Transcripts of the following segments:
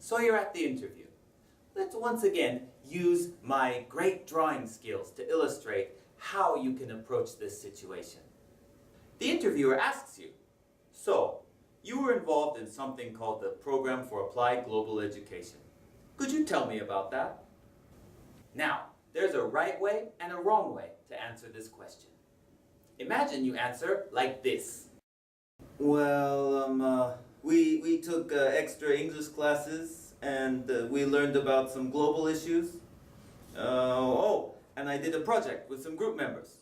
So you're at the interview. Let's once again use my great drawing skills to illustrate how you can approach this situation. The interviewer asks you, so you were involved in something called the Program for Applied Global Education. Could you tell me about that? Now, there's a right way and a wrong way to answer this question. Imagine you answer like this. Well, we took extra English classes and we learned about some global issues. And I did a project with some group members.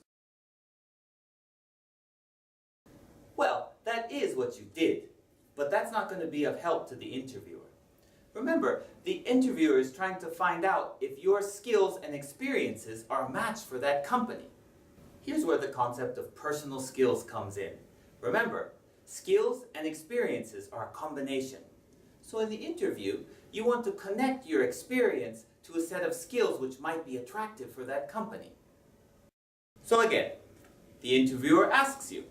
Well, that is what you did, but that's not going to be of help to the interviewer. Remember, the interviewer is trying to find out if your skills and experiences are a match for that company. Here's where the concept of personal skills comes in. Remember, skills and experiences are a combination. So in the interview, you want to connect your experience to a set of skills which might be attractive for that company. So again, the interviewer asks you,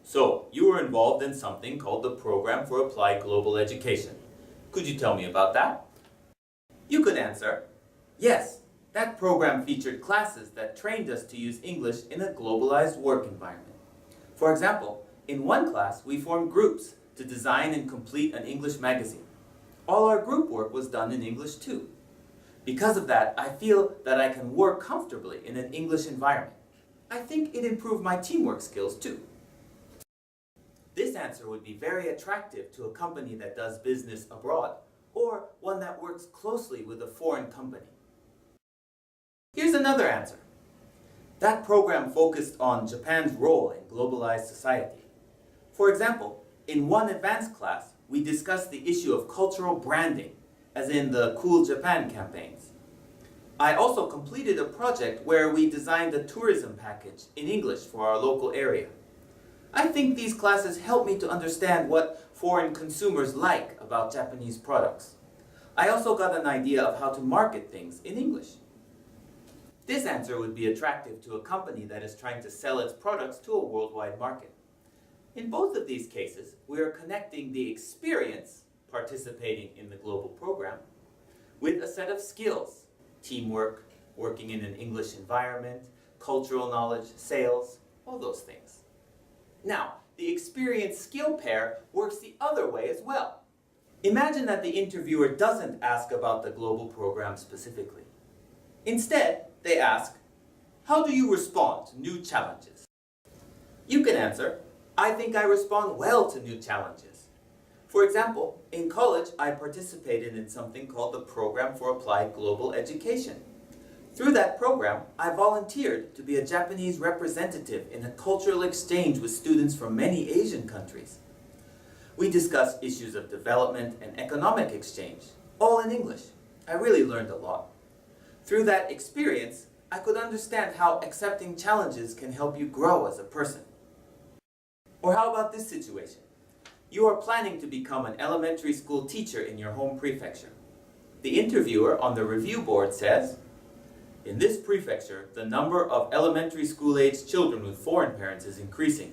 so you were involved in something called the Program for Applied Global Education. Could you tell me about that? You could answer, yes, that program featured classes that trained us to use English in a globalized work environment. For example, in one class we formed groups to design and complete an English magazine. All our group work was done in English too. Because of that, I feel that I can work comfortably in an English environment. I think it improved my teamwork skills too. This answer would be very attractive to a company that does business abroad, or one that works closely with a foreign company. Here's another answer. That program focused on Japan's role in globalized society. For example, in one advanced class, we discussed the issue of cultural branding, as in the Cool Japan campaigns. I also completed a project where we designed a tourism package in English for our local area. I think these classes help me to understand what foreign consumers like about Japanese products. I also got an idea of how to market things in English. This answer would be attractive to a company that is trying to sell its products to a worldwide market. In both of these cases, we are connecting the experience participating in the global program with a set of skills: teamwork, working in an English environment, cultural knowledge, sales, all those things. Now, the experience-skill pair works the other way as well. Imagine that the interviewer doesn't ask about the global program specifically. Instead, they ask, how do you respond to new challenges? You can answer, I think I respond well to new challenges. For example, in college, I participated in something called the Program for Applied Global Education. Through that program, I volunteered to be a Japanese representative in a cultural exchange with students from many Asian countries. We discussed issues of development and economic exchange, all in English. I really learned a lot. Through that experience, I could understand how accepting challenges can help you grow as a person. Or how about this situation? You are planning to become an elementary school teacher in your home prefecture. The interviewer on the review board says, in this prefecture, the number of elementary school-aged children with foreign parents is increasing.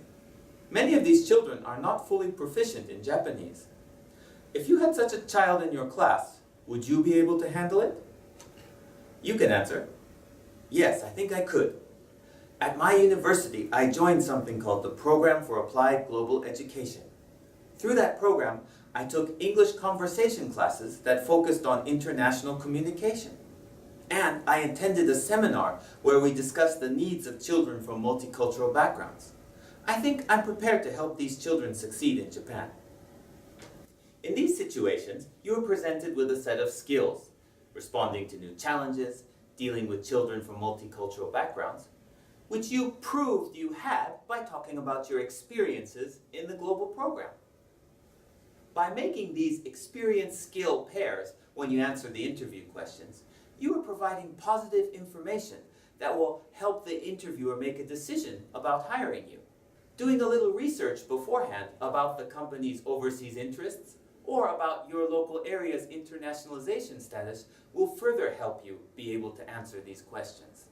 Many of these children are not fully proficient in Japanese. If you had such a child in your class, would you be able to handle it? You can answer, yes, I think I could. At my university, I joined something called the Program for Applied Global Education. Through that program, I took English conversation classes that focused on international communication. And I attended a seminar where we discussed the needs of children from multicultural backgrounds. I think I'm prepared to help these children succeed in Japan. In these situations, you are presented with a set of skills: responding to new challenges, dealing with children from multicultural backgrounds, which you proved you had by talking about your experiences in the global program. By making these experience-skill pairs when you answer the interview questions, you are providing positive information that will help the interviewer make a decision about hiring you. Doing a little research beforehand about the company's overseas interests or about your local area's internationalization status will further help you be able to answer these questions.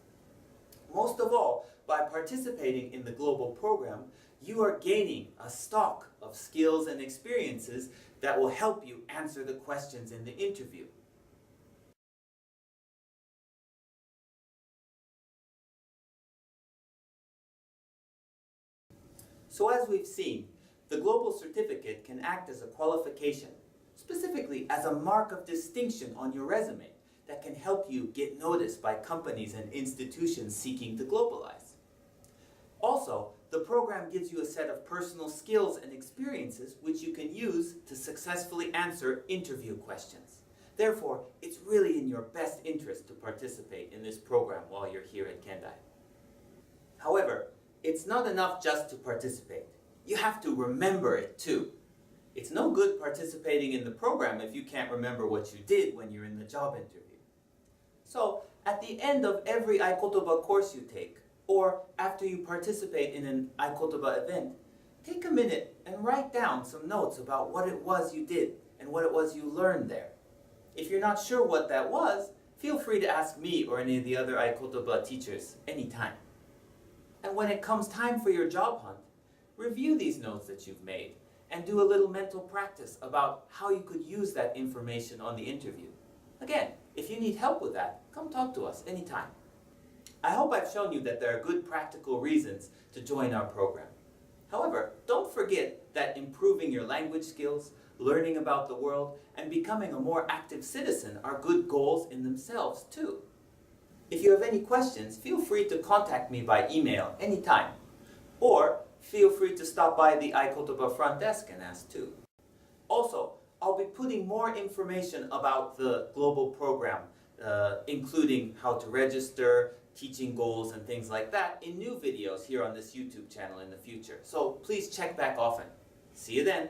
Most of all, by participating in the global program, you are gaining a stock of skills and experiences that will help you answer the questions in the interview. So as we've seen, the Global Certificate can act as a qualification, specifically as a mark of distinction on your resume that can help you get noticed by companies and institutions seeking to globalize. Also, the program gives you a set of personal skills and experiences which you can use to successfully answer interview questions. Therefore, it's really in your best interest to participate in this program while you're here at Kendai. However, it's not enough just to participate. You have to remember it too. It's no good participating in the program if you can't remember what you did when you're in the job interview. So, at the end of every Aikotoba course you take, or after you participate in an Aikotoba event, take a minute and write down some notes about what it was you did and what it was you learned there. If you're not sure what that was, feel free to ask me or any of the other Aikotoba teachers anytime. And when it comes time for your job hunt, review these notes that you've made and do a little mental practice about how you could use that information on the interview. Again, if you need help with that, come talk to us anytime. I hope I've shown you that there are good practical reasons to join our program. However, don't forget that improving your language skills, learning about the world, and becoming a more active citizen are good goals in themselves too. If you have any questions, feel free to contact me by email anytime. Or feel free to stop by the Aikotoba front desk and ask too. Also, I'll be putting more information about the global program, including how to register, teaching goals, and things like that in new videos here on this YouTube channel in the future. So please check back often. See you then.